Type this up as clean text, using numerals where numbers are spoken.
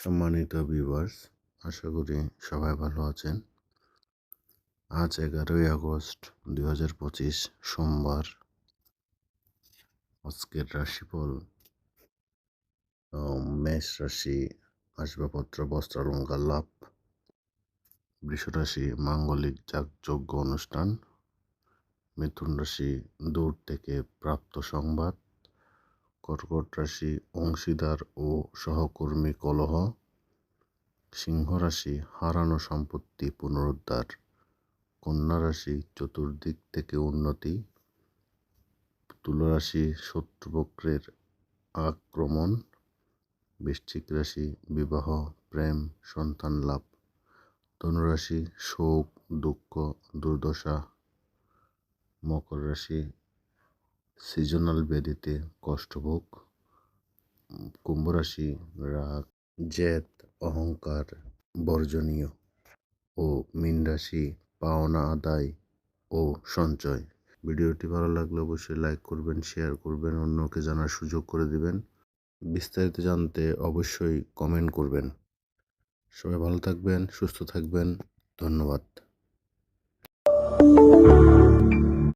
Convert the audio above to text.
সম্মানিত ভিউয়ার্স, আশা করি সবাই ভালো আছেন। আজ 11ই আগস্ট 2025 সোমবার। আজকের রাশিফল মেষ রাশি আসবাবপত্র বস্ত্রালঙ্কার লাভ, বৃষ রাশি মাঙ্গলিক যাগযজ্ঞ অনুষ্ঠান, মিথুন রাশি দূর থেকে প্রাপ্ত সংবাদ, কর্কট রাশি অংশীদার ও সহকর্মী কলহ, সিংহ রাশি হারানো সম্পত্তি পুনরুদ্ধার, কন্যা রাশি চতুর্দিক থেকে উন্নতি, তুলা রাশি শত্রুপক্ষের আক্রমণ, বৃশ্চিক রাশি বিবাহ, প্রেম, সন্তান লাভ, ধনুরাশি শোক, দুঃখ, দুর্দশা, মকর রাশি সিজনাল ব্যাধিতে কষ্টভোগ, কুম্ভ রাশি রাগ, জেদ, অহংকার বর্জনীয় ও মীন রাশি পাওনা আদায় ও সঞ্চয়। ভিডিওটি ভালো লাগলে অবশ্যই লাইক করবেন, শেয়ার করবেন, অন্যকে জানার সুযোগ করে দিবেন। বিস্তারিত জানতে অবশ্যই কমেন্ট করবেন। সবাই ভালো থাকবেন, সুস্থ থাকবেন। ধন্যবাদ।